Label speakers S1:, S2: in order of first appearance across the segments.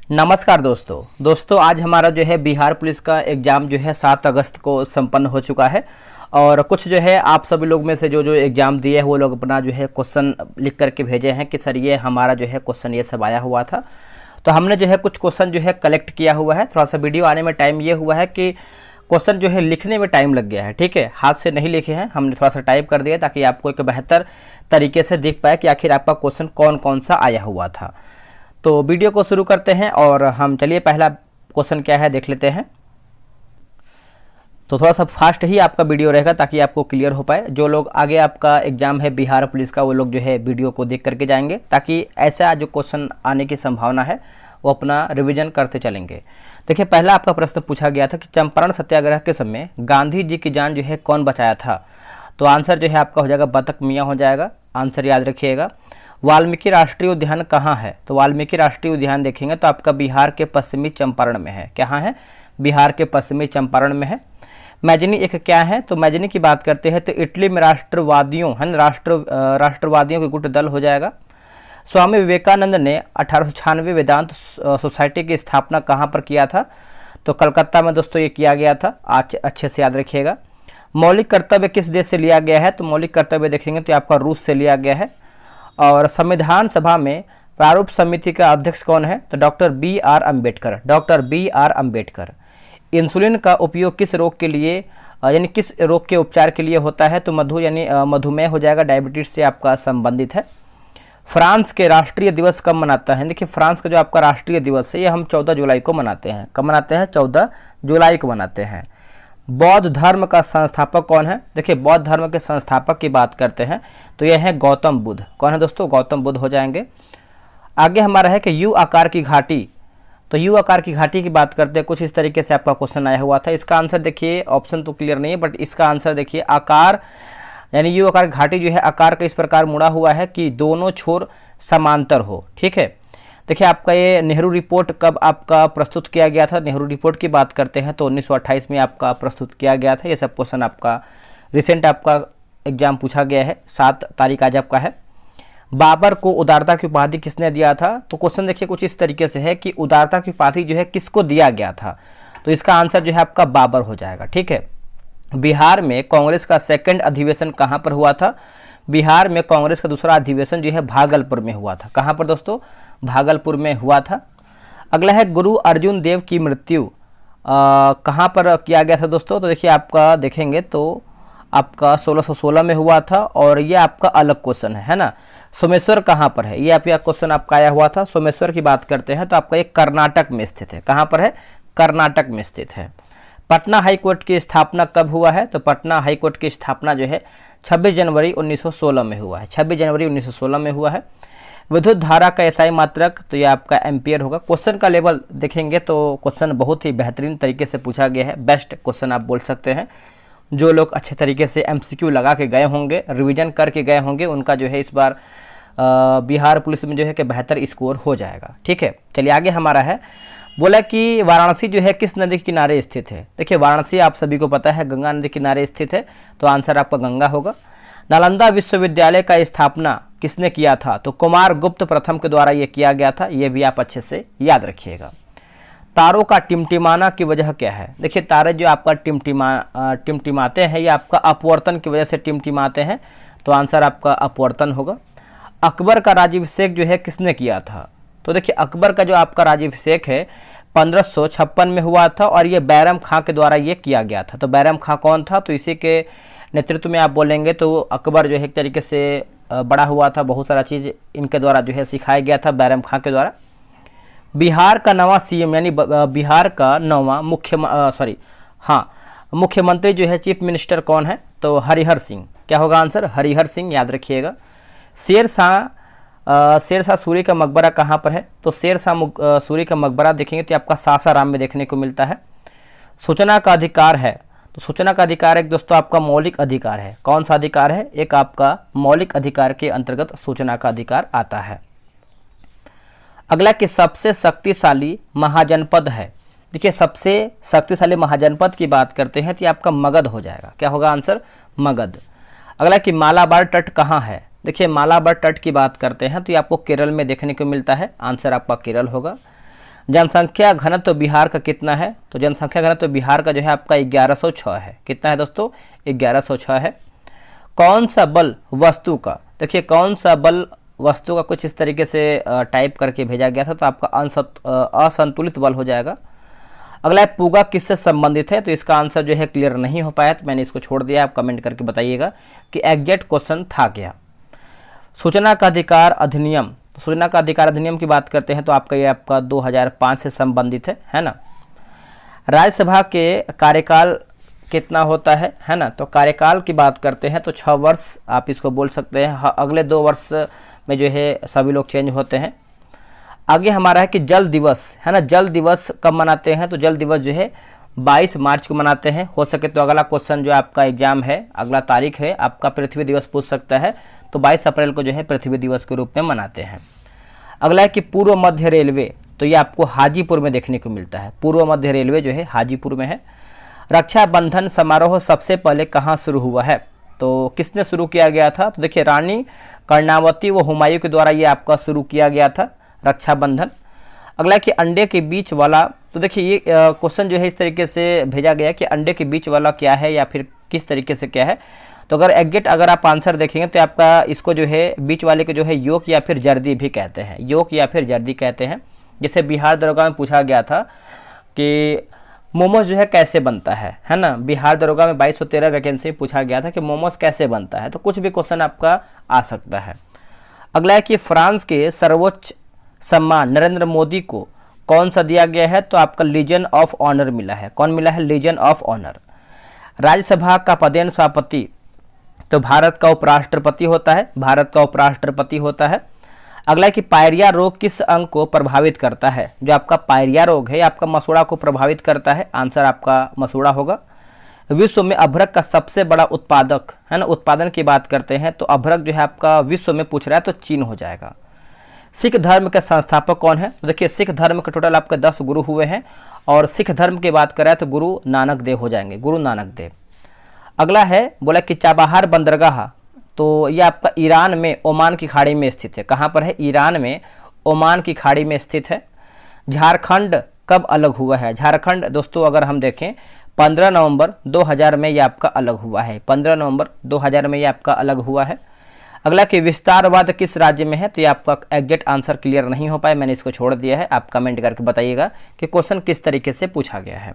S1: नमस्कार दोस्तों आज हमारा जो है बिहार पुलिस का एग्ज़ाम जो है 7 अगस्त को संपन्न हो चुका है। और कुछ जो है आप सभी लोग में से जो एग्ज़ाम दिए हैं वो लोग अपना जो है क्वेश्चन लिख करके भेजे हैं कि सर ये हमारा जो है क्वेश्चन ये सब आया हुआ था। तो हमने जो है कुछ क्वेश्चन जो है कलेक्ट किया हुआ है। थोड़ा सा वीडियो आने में टाइम ये हुआ है कि क्वेश्चन जो है लिखने में टाइम लग गया है, ठीक है, हाथ से नहीं लिखे हैं, हमने थोड़ा सा टाइप कर दिया ताकि आपको एक बेहतर तरीके से दिख पाए कि आखिर आपका क्वेश्चन कौन कौन सा आया हुआ था। तो वीडियो को शुरू करते हैं और हम चलिए पहला क्वेश्चन क्या है देख लेते हैं। तो थोड़ा सा फास्ट ही आपका वीडियो रहेगा ताकि आपको क्लियर हो पाए। जो लोग आगे आपका एग्जाम है बिहार पुलिस का वो लोग जो है वीडियो को देख करके जाएंगे ताकि ऐसा जो क्वेश्चन आने की संभावना है वो अपना रिवीजन करते चलेंगे। देखिए पहला आपका प्रश्न पूछा गया था कि चंपारण सत्याग्रह के समय गांधी जी की जान जो है कौन बचाया था। तो आंसर जो है आपका हो जाएगा बतख मियाँ हो जाएगा, आंसर याद रखिएगा। वाल्मीकि राष्ट्रीय उद्यान कहाँ है। तो वाल्मीकि राष्ट्रीय उद्यान देखेंगे तो आपका बिहार के पश्चिमी चंपारण में है। कहाँ है? बिहार के पश्चिमी चंपारण में है। मैजनी एक क्या है। तो मैजनी की बात करते हैं तो इटली में राष्ट्रवादियों है ना, राष्ट्रवादियों के गुट दल हो जाएगा। स्वामी विवेकानंद ने 1896 वेदांत सोसाइटी की स्थापना कहाँ पर किया था। तो कलकत्ता में दोस्तों ये किया गया था, आज अच्छे से याद रखिएगा। मौलिक कर्तव्य किस देश से लिया गया है। तो मौलिक कर्तव्य देखेंगे तो आपका रूस से लिया गया है। और संविधान सभा में प्रारूप समिति का अध्यक्ष कौन है। तो doctor B R Ambedkar. Insulin का उपयोग किस रोग के लिए यानी किस रोग के उपचार के लिए होता है। तो मधुमेह हो जाएगा, डायबिटीज से आपका संबंधित है। फ्रांस के राष्ट्रीय दिवस कब मनाता है। देखिए फ्रांस का जो आपका राष्ट्रीय दिवस है ये हम 14 जुलाई को मनाते हैं। कब मनाते हैं? 14 जुलाई को मनाते हैं। बौद्ध धर्म का संस्थापक कौन है। देखिए बौद्ध धर्म के संस्थापक की बात करते हैं तो यह है गौतम बुद्ध। कौन है दोस्तों? गौतम बुद्ध हो जाएंगे। आगे हमारा है कि यू आकार की घाटी। तो यू आकार की घाटी की बात करते हैं, कुछ इस तरीके से आपका क्वेश्चन आया हुआ था। इसका आंसर देखिए, ऑप्शन तो क्लियर नहीं है बट इसका आंसर देखिए आकार यानी यू आकार घाटी जो है आकार का इस प्रकार मुड़ा हुआ है कि दोनों छोर समांतर हो, ठीक है। देखिए आपका ये नेहरू रिपोर्ट कब आपका प्रस्तुत किया गया था। नेहरू रिपोर्ट की बात करते हैं तो 1928 में आपका प्रस्तुत किया गया था। ये सब क्वेश्चन आपका रिसेंट आपका एग्जाम पूछा गया है, 7 तारीख आज आपका है। बाबर को उदारता की उपाधि किसने दिया था। तो क्वेश्चन देखिए कुछ इस तरीके से है कि उदारता की उपाधि जो है किसको दिया गया था। तो इसका आंसर जो है आपका बाबर हो जाएगा, ठीक है। बिहार में कांग्रेस का सेकंड अधिवेशन कहाँ पर हुआ था। बिहार में कांग्रेस का दूसरा अधिवेशन जो है भागलपुर में हुआ था। कहाँ पर दोस्तों? भागलपुर में हुआ था। अगला है गुरु अर्जुन देव की मृत्यु कहाँ पर किया गया था दोस्तों। तो देखिए आपका देखेंगे तो आपका 1616 में हुआ था और ये आपका अलग क्वेश्चन है ना। सोमेश्वर कहाँ पर है, ये आपका क्वेश्चन आपका आया हुआ था। सोमेश्वर की बात करते हैं तो आपका ये कर्नाटक में स्थित है। कहाँ पर है? कर्नाटक में स्थित है। पटना हाई कोर्ट की स्थापना कब हुआ है। तो पटना हाई कोर्ट की स्थापना जो है 26 जनवरी 1916 में हुआ है। 26 जनवरी 1916 में हुआ है। विद्युत धारा का एसआई मात्रक तो ये आपका एम्पियर होगा। क्वेश्चन का लेवल देखेंगे तो क्वेश्चन बहुत ही बेहतरीन तरीके से पूछा गया है, बेस्ट क्वेश्चन आप बोल सकते हैं। जो लोग अच्छे तरीके से एमसीक्यू लगा के गए होंगे, रिवीजन करके गए होंगे, उनका जो है इस बार बिहार पुलिस में जो है कि बेहतर स्कोर हो जाएगा, ठीक है। चलिए आगे हमारा है, बोला कि वाराणसी जो है किस नदी के किनारे स्थित है। देखिए वाराणसी आप सभी को पता है गंगा नदी के किनारे स्थित है, तो आंसर आपका गंगा होगा। नालंदा विश्वविद्यालय का स्थापना किसने किया था। तो कुमार गुप्त प्रथम के द्वारा ये किया गया था, ये भी आप अच्छे से याद रखिएगा। तारों का टिमटिमाना की वजह क्या है। देखिए तारे जो आपका टिमटिमाते हैं ये आपका अपवर्तन की वजह से टिमटिमाते हैं, तो आंसर आपका अपवर्तन होगा। अकबर का राज्याभिषेक जो है किसने किया था। तो देखिए अकबर का जो आपका राज्याभिषेक है 1556 में हुआ था और ये बैरम खां के द्वारा ये किया गया था। तो बैरम खां कौन था। तो इसी के नेतृत्व में आप बोलेंगे तो अकबर जो है एक तरीके से बड़ा हुआ था, बहुत सारा चीज़ इनके द्वारा जो है सिखाया गया था बैरम खां के द्वारा। बिहार का नवा सीएम यानी बिहार का नवा मुख्यमंत्री जो है चीफ मिनिस्टर कौन है। तो हरिहर सिंह। क्या होगा आंसर? हरिहर सिंह, याद रखिएगा। शेरशाह सूरी का मकबरा कहाँ पर है। तो शेरशाह सूरी का मकबरा देखेंगे तो आपका सासाराम में देखने को मिलता है। सूचना का अधिकार है। तो सूचना का अधिकार एक दोस्तों आपका मौलिक अधिकार है। कौन सा अधिकार है? एक आपका मौलिक अधिकार के अंतर्गत सूचना का अधिकार आता है। अगला कि सबसे शक्तिशाली महाजनपद है। देखिए सबसे शक्तिशाली महाजनपद की बात करते हैं तो ये आपका मगध हो जाएगा। क्या होगा आंसर? मगध। अगला कि मालाबार तट कहाँ है। देखिए मालाबार तट की बात करते हैं तो ये आपको केरल में देखने को मिलता है, आंसर आपका केरल होगा। जनसंख्या घनत्व बिहार का कितना है? तो जनसंख्या घनत्व बिहार का जो है आपका 1106 है। कितना है दोस्तों? 1106 है। कौन सा बल वस्तु का, देखिए कौन सा बल वस्तु का कुछ इस तरीके से टाइप करके भेजा गया था, तो आपका असंतुलित बल हो जाएगा। अगला है पूगा किससे संबंधित है? तो इसका आंसर जो है क्लियर नहीं हो पाया, तो मैंने इसको छोड़ दिया। आप कमेंट करके बताइएगा कि एग्जैक्ट क्वेश्चन था क्या। सूचना का अधिकार अधिनियम, तो सूचना का अधिकार अधिनियम की बात करते हैं तो आपका ये आपका 2005 से संबंधित है ना। राज्यसभा के कार्यकाल कितना होता है ना। तो कार्यकाल की बात करते हैं तो 6 वर्ष आप इसको बोल सकते हैं। अगले 2 वर्ष में जो है सभी लोग चेंज होते हैं। आगे हमारा है कि जल दिवस है ना। जल दिवस कब मनाते हैं? तो जल दिवस जो है 22 मार्च को मनाते हैं। हो सके तो अगला क्वेश्चन जो आपका एग्जाम है, अगला तारीख है आपका पृथ्वी दिवस पूछ सकता है, तो 22 अप्रैल को जो है पृथ्वी दिवस के रूप में मनाते हैं। अगला है कि पूर्व मध्य रेलवे, तो ये आपको हाजीपुर में देखने को मिलता है। पूर्व मध्य रेलवे जो है हाजीपुर में है। रक्षाबंधन समारोह सबसे पहले कहाँ शुरू हुआ है? तो किसने शुरू किया गया था? तो देखिए रानी कर्णावती व हुमायूं के द्वारा ये आपका शुरू किया गया था रक्षाबंधन। अगला कि अंडे के बीच वाला, तो देखिए ये क्वेश्चन जो है इस तरीके से भेजा गया कि अंडे के बीच वाला क्या है या फिर किस तरीके से क्या है। तो अगर एग्जैक्ट अगर आप आंसर देखेंगे तो आपका इसको जो है बीच वाले को जो है योक या फिर जर्दी भी कहते हैं, योक या फिर जर्दी कहते हैं। जैसे बिहार दरोगा में पूछा गया था कि मोमोज जो है कैसे बनता है ना। बिहार दरोगा में 2213 वैकेंसी पूछा गया था कि मोमोज कैसे बनता है, तो कुछ भी क्वेश्चन आपका आ सकता है। अगला है कि फ्रांस के सर्वोच्च सम्मान नरेंद्र मोदी को कौन सा दिया गया है? तो आपका लीजन ऑफ ऑनर मिला है। कौन मिला है? Legion of honour. राज्यसभा का पदेन सभापति, तो भारत का उपराष्ट्रपति होता है, भारत का उपराष्ट्रपति होता है। अगला है कि पायरिया रोग किस अंग को प्रभावित करता है? जो आपका पायरिया रोग है आपका मसूड़ा को प्रभावित करता है। आंसर आपका मसूड़ा होगा। विश्व में अभ्रक का सबसे बड़ा उत्पादक है ना, उत्पादन की बात करते हैं तो अभ्रक जो है आपका विश्व में पूछ रहा है तो चीन हो जाएगा। सिख धर्म के संस्थापक कौन है? तो देखिए सिख धर्म के टोटल आपके 10 गुरु हुए हैं और सिख धर्म की बात करें तो गुरु नानक देव हो जाएंगे, गुरु नानक देव। अगला है बोला कि चाबहार बंदरगाह, तो ये आपका ईरान में ओमान की खाड़ी में स्थित है। कहाँ पर है? ईरान में ओमान की खाड़ी में स्थित है। झारखंड कब अलग हुआ है? झारखंड दोस्तों अगर हम देखें 15 नवंबर 2000 में ये आपका अलग हुआ है। 15 नवंबर 2000 में ये आपका अलग हुआ है। अगला कि विस्तारवाद किस राज्य में है? तो ये आपका एग्जैक्ट आंसर क्लियर नहीं हो पाया, मैंने इसको छोड़ दिया है। आप कमेंट करके बताइएगा कि क्वेश्चन किस तरीके से पूछा गया है।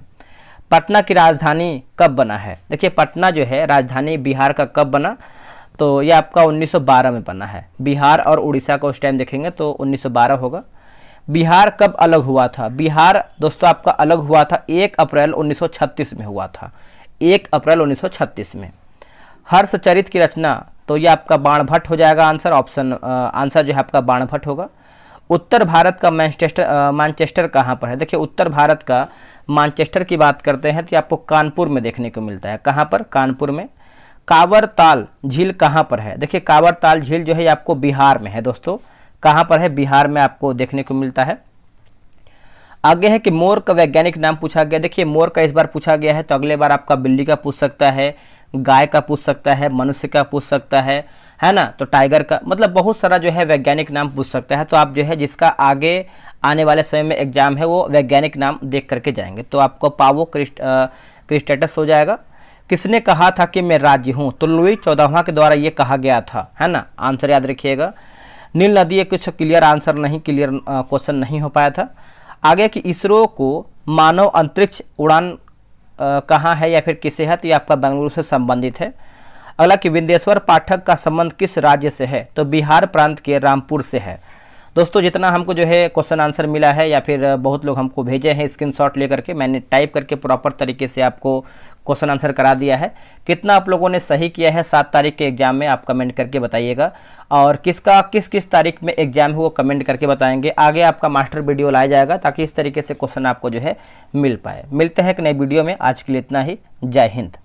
S1: पटना की राजधानी कब बना है? देखिए पटना जो है राजधानी बिहार का कब बना? तो ये आपका 1912 में बना है। बिहार और उड़ीसा को उस टाइम देखेंगे तो 1912 होगा। बिहार कब अलग हुआ था? बिहार दोस्तों आपका अलग हुआ था 1 अप्रैल 1936 में हुआ था, 1 अप्रैल 1936 में। हर्षचरित की रचना, तो ये आपका बाणभट्ट हो जाएगा आंसर। ऑप्शन आंसर जो है आपका बाणभट्ट होगा। उत्तर भारत का मैनचेस्टर कहाँ पर है? देखिए उत्तर भारत का मैनचेस्टर की बात करते हैं तो आपको कानपुर में देखने को मिलता है। कहाँ पर? कानपुर में। कांवर ताल झील कहाँ पर है? देखिए कांवर ताल झील जो है आपको बिहार में है दोस्तों। कहाँ पर है? बिहार में आपको देखने को मिलता है। आगे है कि मोर का वैज्ञानिक नाम पूछा गया। देखिए मोर का इस बार पूछा गया है तो अगले बार आपका बिल्ली का पूछ सकता है, गाय का पूछ सकता है, मनुष्य का पूछ सकता है ना। तो टाइगर का, मतलब बहुत सारा जो है वैज्ञानिक नाम पूछ सकता है। तो आप जो है जिसका आगे आने वाले समय में एग्जाम है वो वैज्ञानिक नाम देख करके जाएंगे। तो आपको पावो क्रिस्टेटस हो जाएगा। किसने कहा था कि मैं राज्य हूँ? तो लुई 14वां के द्वारा ये कहा गया था, है ना। आंसर याद रखिएगा। नील नदी, ये कुछ क्लियर आंसर नहीं, क्लियर क्वेश्चन नहीं हो पाया था। आगे कि इसरो को मानव अंतरिक्ष उड़ान कहाँ है या फिर किसे है? तो ये आपका बेंगलुरु से संबंधित है। अगला कि विंध्येश्वर पाठक का संबंध किस राज्य से है? तो बिहार प्रांत के रामपुर से है। दोस्तों जितना हमको जो है क्वेश्चन आंसर मिला है या फिर बहुत लोग हमको भेजे हैं स्क्रीनशॉट लेकर के, मैंने टाइप करके प्रॉपर तरीके से आपको क्वेश्चन आंसर करा दिया है। कितना आप लोगों ने सही किया है 7 तारीख के एग्जाम में आप कमेंट करके बताइएगा, और किसका किस तारीख में एग्जाम है वो कमेंट करके बताएंगे। आगे आपका मास्टर वीडियो लाया जाएगा ताकि इस तरीके से क्वेश्चन आपको जो है मिल पाए। मिलते हैं एक नई वीडियो में, आज के लिए इतना ही। जय हिंद।